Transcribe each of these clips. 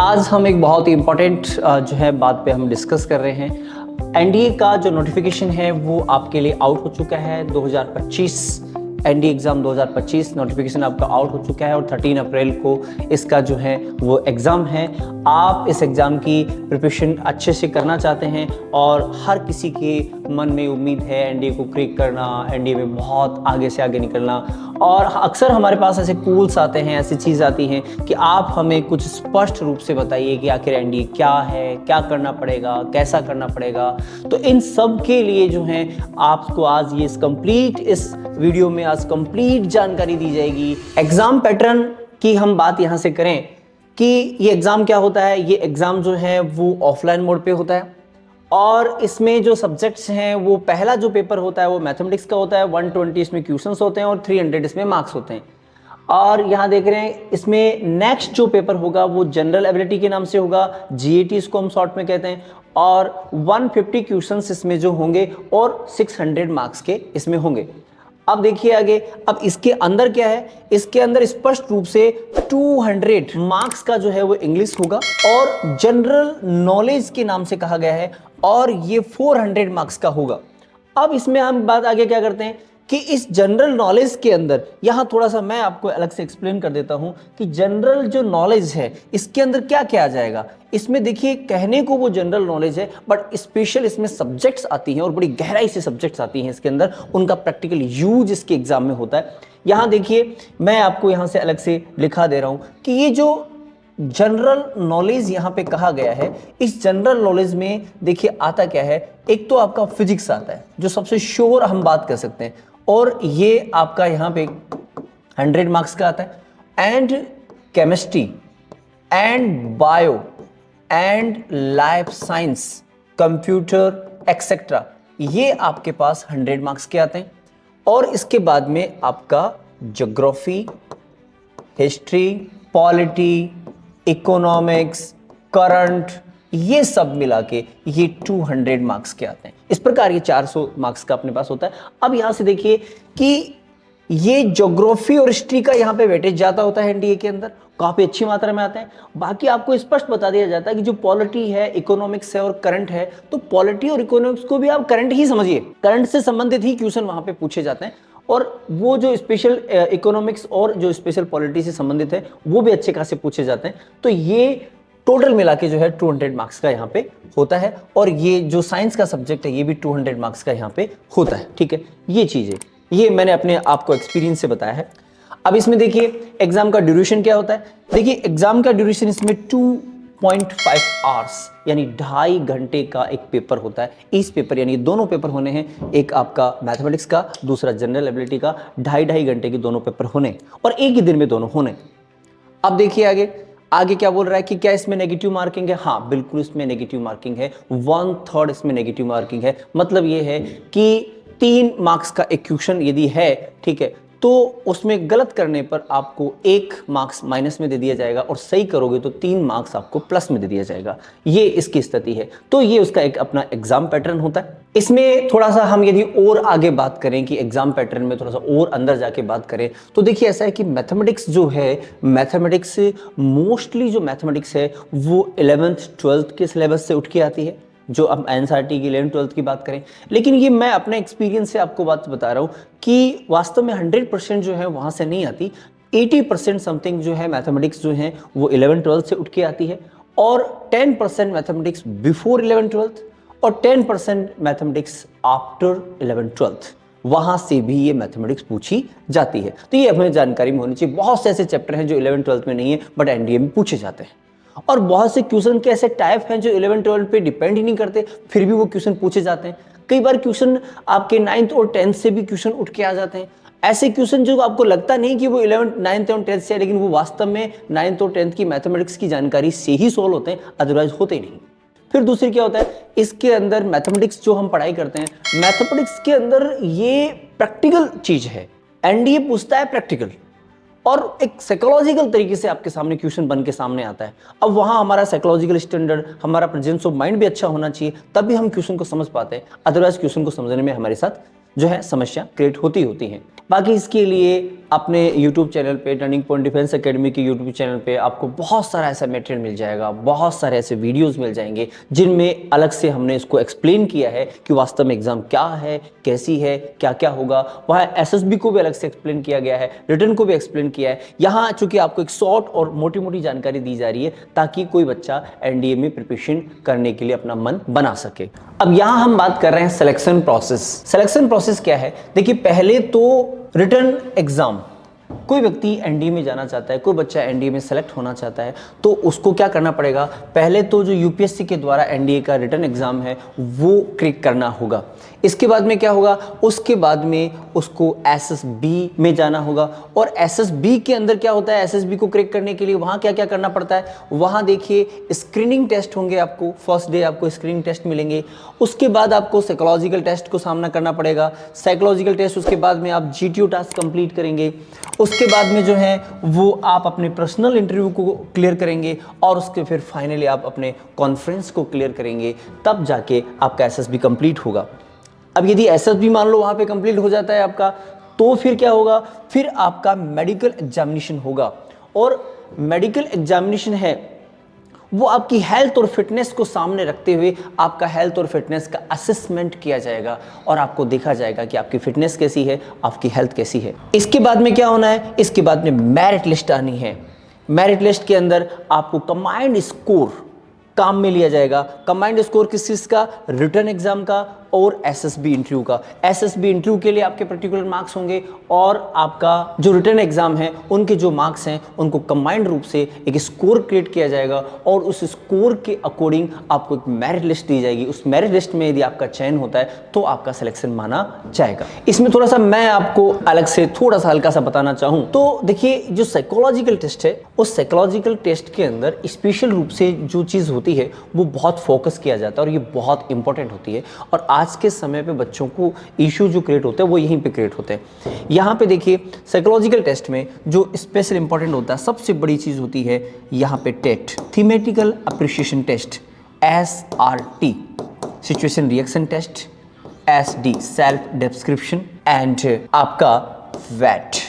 आज हम एक बहुत ही इम्पोर्टेंट जो है बात पे हम डिस्कस कर रहे हैं। एनडीए का जो नोटिफिकेशन है वो आपके लिए आउट हो चुका है। 2025 एनडीए एग्ज़ाम 2025 नोटिफिकेशन आपका आउट हो चुका है और 13 अप्रैल को इसका जो है वो एग्ज़ाम है। आप इस एग्ज़ाम की प्रिपरेशन अच्छे से करना चाहते हैं और हर किसी के मन में उम्मीद है एनडीए को क्रैक करना, एनडीए में बहुत आगे से आगे निकलना। और अक्सर हमारे पास ऐसे कूल्स आते हैं, ऐसी चीज़ आती हैं कि आप हमें कुछ स्पष्ट रूप से बताइए कि आखिर एनडीए क्या है, क्या करना पड़ेगा, कैसा करना पड़ेगा। तो इन सब के लिए जो है आपको आज ये इस वीडियो में आज कंप्लीट जानकारी दी जाएगी। एग्ज़ाम पैटर्न की हम बात यहाँ से करें कि ये एग्ज़ाम क्या होता है। ये एग्ज़ाम जो है वो ऑफलाइन मोड पे होता है और इसमें जो सब्जेक्ट्स हैं वो पहला जो पेपर होता है वो मैथमेटिक्स का होता है। 120 इसमें क्वेश्चंस होते हैं और 300 इसमें मार्क्स होते हैं। और यहाँ देख रहे हैं इसमें नेक्स्ट जो पेपर होगा वो जनरल एबिलिटी के नाम से होगा, जीएटी इसको हम शॉर्ट में कहते हैं। और 150 क्वेश्चंस इसमें जो होंगे और 600 मार्क्स के इसमें होंगे। अब देखिए आगे, अब इसके अंदर क्या है, इसके अंदर स्पष्ट रूप से 200 मार्क्स का जो है वो इंग्लिश होगा और जनरल नॉलेज के नाम से कहा गया है और ये 400 मार्क्स का होगा। अब इसमें हम बात आगे क्या करते हैं कि इस जनरल नॉलेज के अंदर यहां थोड़ा सा मैं आपको अलग से एक्सप्लेन कर देता हूं कि जनरल जो नॉलेज है इसके अंदर क्या क्या आ जाएगा। इसमें देखिए कहने को वो जनरल नॉलेज है बट स्पेशल इसमें सब्जेक्ट्स आती हैं और बड़ी गहराई से सब्जेक्ट्स आती हैं इसके अंदर, उनका प्रैक्टिकल यूज इसके एग्जाम में होता है। यहां देखिए मैं आपको यहां से अलग से लिखा दे रहा हूं कि ये जो जनरल नॉलेज यहां पे कहा गया है, इस जनरल नॉलेज में देखिए आता क्या है। एक तो आपका फिजिक्स आता है जो सबसे श्योर हम बात कर सकते हैं और ये आपका यहां पे 100 मार्क्स का आता है। And chemistry and bio and life science, computer etcetera, ये आपके पास 100 मार्क्स के आते हैं। और इसके बाद में आपका geography, history, polity, economics, current, ये सब मिला के ये 200 मार्क्स के आते हैं। इस प्रकार ये 400 मार्क्स का अपने पास होता है। अब यहां से देखिए कि ये ज्योग्राफी और हिस्ट्री का यहां पे वेटेज ज्यादा होता है एनडीए के अंदर, काफी अच्छी मात्रा में आते हैं। बाकी आपको स्पष्ट बता दिया जाता है कि जो पॉलिटी है, इकोनॉमिक्स है और करंट है, तो पॉलिटी और इकोनॉमिक्स को भी आप करंट ही समझिए, करंट से संबंधित ही क्वेश्चन वहां पे पूछे जाते हैं। और वो जो स्पेशल इकोनॉमिक्स और जो स्पेशल पॉलिटी से संबंधित है वो भी अच्छे खासे पूछे जाते हैं। तो ये टोटल मिला के जो है 200 मार्क्स का यहाँ पे होता है। और ये जो साइंस का सब्जेक्ट है ये भी 200 मार्क्स का यहाँ पे होता है। ठीक है, ये चीज़ है, ये मैंने अपने आपको एक्सपीरियंस से बताया है। अब इसमें देखिए एग्जाम का ड्यूरेशन क्या होता है। देखिए एग्जाम का ड्यूरेशन इसमें 2.5 आवर्स यानी 2.5 घंटे का एक पेपर होता है। इस पेपर यानी दोनों पेपर होने हैं, एक आपका मैथमेटिक्स का, दूसरा जनरल एबिलिटी का। 2.5 घंटे के दोनों पेपर होने और एक ही दिन में दोनों होने। अब देखिए आगे क्या बोल रहा है कि क्या इसमें नेगेटिव मार्किंग है। हाँ बिल्कुल इसमें नेगेटिव मार्किंग है, 1/3 इसमें नेगेटिव मार्किंग है। मतलब ये है कि 3 मार्क्स का एक क्वेश्चन यदि है, ठीक है, तो उसमें गलत करने पर आपको 1 मार्क्स माइनस में दे दिया जाएगा और सही करोगे तो 3 मार्क्स आपको प्लस में दे दिया जाएगा। ये इसकी स्थिति है। तो ये उसका एक अपना एग्जाम पैटर्न होता है। इसमें थोड़ा सा हम यदि और आगे बात करें कि एग्जाम पैटर्न में थोड़ा सा और अंदर जाके बात करें तो देखिए ऐसा है कि मैथमेटिक्स जो है, मैथमेटिक्स मोस्टली जो मैथमेटिक्स है वो 11th 12th के सिलेबस से उठ के आती है। जो अब एनसीईआरटी की 11th 12th की बात करें, लेकिन ये मैं अपने एक्सपीरियंस से आपको बात बता रहा हूँ कि वास्तव में 100% जो है वहाँ से नहीं आती। 80% समथिंग जो है मैथमेटिक्स जो है वो 11th 12th से उठ के आती है और 10% मैथमेटिक्स बिफोर 11th 12th और 10% मैथमेटिक्स आफ्टर 11th 12th, वहाँ से भी ये मैथमेटिक्स पूछी जाती है। तो ये हमें जानकारी में होनी चाहिए। बहुत से ऐसे चैप्टर हैं जो 11th 12th में नहीं है बट एनडीए में पूछे जाते हैं और बहुत से क्वेश्चन के ऐसे टाइप हैं जो 11th 12th पे डिपेंड ही नहीं करते, फिर भी वो क्वेश्चन पूछे जाते हैं। कई बार क्वेश्चन आपके 9th और 10th से भी क्वेश्चन उठ के आ जाते हैं। ऐसे क्वेश्चन जो आपको लगता नहीं कि वो 11th 9th और 10th से है, लेकिन वो वास्तव में 9th और 10th की मैथमेटिक्स की जानकारी से ही सोल्व होते हैं, अदरवाइज होते ही नहीं। फिर दूसरी क्या होता है, इसके अंदर मैथमेटिक्स जो हम पढ़ाई करते हैं, मैथमेटिक्स के अंदर ये प्रैक्टिकल चीज है। एनडीए पूछता है प्रैक्टिकल और एक साइकोलॉजिकल तरीके से आपके सामने क्वेश्चन बन के सामने आता है। अब वहां हमारा साइकोलॉजिकल स्टैंडर्ड, हमारा प्रेजेंस ऑफ माइंड भी अच्छा होना चाहिए, तब भी हम क्वेश्चन को समझ पाते हैं। अदरवाइज क्वेश्चन को समझने में हमारे साथ जो है समस्या क्रिएट होती है। बाकी इसके लिए अपने YouTube चैनल पे, टर्निंग पॉइंट डिफेंस एकेडमी के YouTube चैनल पे आपको बहुत सारा ऐसा मटेरियल मिल जाएगा, बहुत सारे ऐसे वीडियोस मिल जाएंगे जिनमें अलग से हमने इसको एक्सप्लेन किया है कि वास्तव में एग्जाम क्या है, कैसी है, क्या क्या होगा। वहाँ एसएसबी को भी अलग से एक्सप्लेन किया गया है, रिटन को भी एक्सप्लेन किया है। यहाँ चूंकि आपको एक शॉर्ट और मोटी मोटी जानकारी दी जा रही है ताकि कोई बच्चा एनडीए में प्रिपरेशन करने के लिए अपना मन बना सके। अब यहाँ हम बात कर रहे हैं सिलेक्शन प्रोसेस। सिलेक्शन प्रोसेस क्या है? देखिए, पहले तो रिटन एग्जाम, कोई व्यक्ति एनडीए में जाना चाहता है, कोई बच्चा एनडीए में सेलेक्ट होना चाहता है तो उसको क्या करना पड़ेगा? पहले तो जो यूपीएससी के द्वारा एनडीए का रिटन एग्जाम है वो क्रैक करना होगा। इसके बाद में क्या होगा? उसके बाद में उसको एसएसबी में जाना होगा। और एसएसबी के अंदर क्या होता है? एसएसबी को क्रैक करने के लिए वहां क्या क्या करना पड़ता है? वहां देखिए, स्क्रीनिंग टेस्ट होंगे। आपको फर्स्ट डे आपको स्क्रीनिंग टेस्ट मिलेंगे। उसके बाद आपको साइकोलॉजिकल टेस्ट को सामना करना पड़ेगा। साइकोलॉजिकल टेस्ट, उसके बाद में आप जीटीओ टास्क कंप्लीट करेंगे। उसके बाद में जो है वो आप अपने पर्सनल इंटरव्यू को क्लियर करेंगे और उसके फिर फाइनली आप अपने कॉन्फ्रेंस को क्लियर करेंगे, तब जाके आपका एसएसबी कंप्लीट होगा। अब यदि एसएसबी मान लो वहां पे कंप्लीट हो जाता है आपका, तो फिर क्या होगा? फिर आपका मेडिकल एग्जामिनेशन होगा। और मेडिकल एग्जामिनेशन है वो आपकी हेल्थ और फिटनेस को सामने रखते हुए आपका हेल्थ और फिटनेस का असेसमेंट किया जाएगा और आपको देखा जाएगा कि आपकी फिटनेस कैसी है, आपकी हेल्थ कैसी है। इसके बाद में क्या होना है? इसके बाद में मेरिट लिस्ट आनी है। मेरिट लिस्ट के अंदर आपको कंबाइंड स्कोर काम में लिया जाएगा। कंबाइंड स्कोर किस चीज का? रिटन एग्जाम का और एसएसबी इंटरव्यू का। एसएसबी इंटरव्यू के लिए आपके पर्टिकुलर मार्क्स होंगे और आपका जो रिटन एग्जाम है उनके जो मार्क्स हैं उनको कंबाइंड रूप से एक स्कोर क्रिएट किया जाएगा और उस स्कोर के अकॉर्डिंग आपको एक मेरिट लिस्ट दी जाएगी। उस मेरिट लिस्ट में यदि आपका चयन होता है तो आपका सिलेक्शन माना जाएगा। इसमें थोड़ा सा मैं आपको अलग से थोड़ा सा हल्का सा बताना चाहूँ तो देखिए, जो साइकोलॉजिकल टेस्ट है उस साइकोलॉजिकल टेस्ट के अंदर स्पेशल रूप से जो चीज़ होती है वो बहुत फोकस किया जाता है और ये बहुत इंपॉर्टेंट होती है। और आज के समय पे बच्चों को इशू जो क्रिएट होते हैं वो यहीं पे क्रिएट होते हैं। यहाँ पे देखिए, साइकोलॉजिकल टेस्ट में जो स्पेशल इंपॉर्टेंट होता है, सबसे बड़ी चीज़ होती है यहाँ पे TAT, thematical appreciation test, SRT, situation reaction test, SD, self description, and आपका WAT,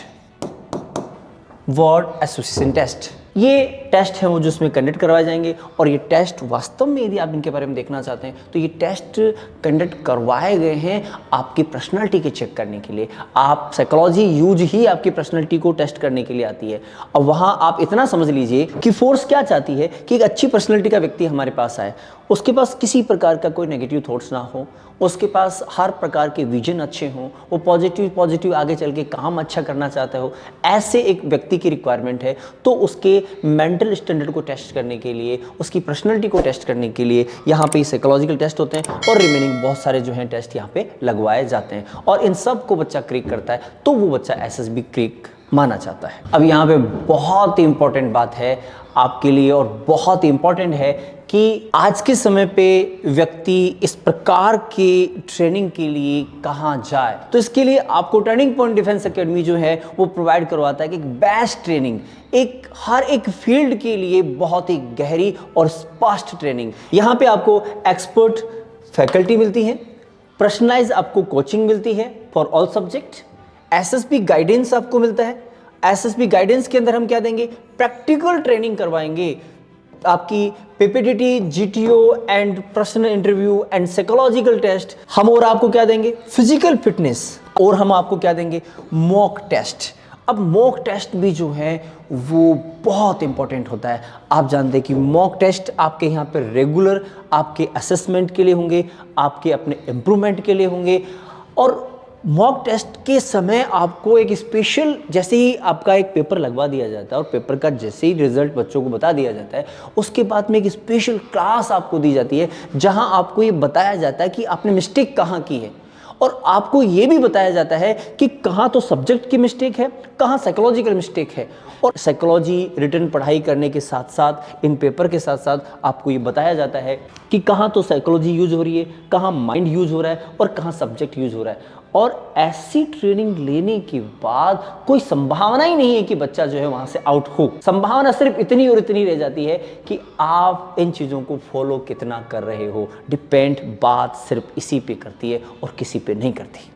वर्ड एसोसिएशन टेस्ट। ये टेस्ट हैं वो जो इसमें कंडक्ट करवाए जाएंगे। और ये टेस्ट वास्तव में यदि आप इनके बारे में देखना चाहते हैं तो ये टेस्ट कंडक्ट करवाए गए हैं आपकी पर्सनालिटी के चेक करने के लिए। आप साइकोलॉजी यूज ही आपकी पर्सनालिटी को टेस्ट करने के लिए आती है। अब वहाँ आप इतना समझ लीजिए कि फोर्स क्या चाहती है कि एक अच्छी पर्सनालिटी का व्यक्ति हमारे पास आए, उसके पास किसी प्रकार का कोई नेगेटिव थॉट्स ना हो, उसके पास हर प्रकार के विजन अच्छे हों, वो पॉजिटिव आगे चल के काम अच्छा करना चाहता हो, ऐसे एक व्यक्ति की रिक्वायरमेंट है। तो उसके मेंटल स्टैंडर्ड को टेस्ट करने के लिए, उसकी पर्सनैलिटी को टेस्ट करने के लिए यहाँ पे साइकोलॉजिकल टेस्ट होते हैं और रिमेनिंग बहुत सारे जो हैं टेस्ट यहाँ पे लगवाए जाते हैं। और इन सब को बच्चा क्रैक करता है तो वो बच्चा एसएसबी क्रैक माना जाता है। अब यहाँ पे बहुत ही इंपॉर्टेंट बात है आपके लिए और बहुत ही इंपॉर्टेंट है कि आज के समय पे व्यक्ति इस प्रकार की ट्रेनिंग के लिए कहाँ जाए। तो इसके लिए आपको टर्निंग पॉइंट डिफेंस एकेडमी जो है वो प्रोवाइड करवाता है कि एक बेस्ट ट्रेनिंग, एक हर एक फील्ड के लिए बहुत ही गहरी और स्पष्ट ट्रेनिंग। यहाँ पे आपको एक्सपर्ट फैकल्टी मिलती है, पर्सनलाइज आपको कोचिंग मिलती है for all subject, SSB guidance आपको मिलता है। एसएसबी गाइडेंस के अंदर हम क्या देंगे? प्रैक्टिकल ट्रेनिंग करवाएंगे, आपकी PPTT, GTO and personal interview and psychological test. हम और आपको क्या देंगे? Physical fitness. और हम आपको क्या देंगे? Mock test. अब मॉक टेस्ट भी जो है वो बहुत इंपॉर्टेंट होता है। आप जानते हैं कि मॉक टेस्ट आपके यहाँ पर रेगुलर आपके असेसमेंट के लिए होंगे, आपके अपने इम्प्रूवमेंट के लिए होंगे। और मॉक टेस्ट के समय आपको एक स्पेशल, जैसे ही आपका एक पेपर लगवा दिया जाता है और पेपर का जैसे ही रिजल्ट बच्चों को बता दिया जाता है, उसके बाद में एक स्पेशल क्लास आपको दी जाती है जहां आपको ये बताया जाता है कि आपने मिस्टेक कहाँ की है। और आपको ये भी बताया जाता है कि कहाँ तो सब्जेक्ट की मिस्टेक है, कहाँ साइकोलॉजिकल मिस्टेक है। और साइकोलॉजी रिटन पढ़ाई करने के साथ साथ, इन पेपर के साथ साथ आपको ये बताया जाता है कि कहाँ तो साइकोलॉजी यूज हो रही है, कहाँ माइंड यूज हो रहा है और कहाँ सब्जेक्ट यूज हो रहा है। और ऐसी ट्रेनिंग लेने के बाद कोई संभावना ही नहीं है कि बच्चा जो है वहां से आउट हो। संभावना सिर्फ इतनी और इतनी रह जाती है कि आप इन चीज़ों को फॉलो कितना कर रहे हो। डिपेंड बात सिर्फ इसी पे करती है और किसी पे नहीं करती।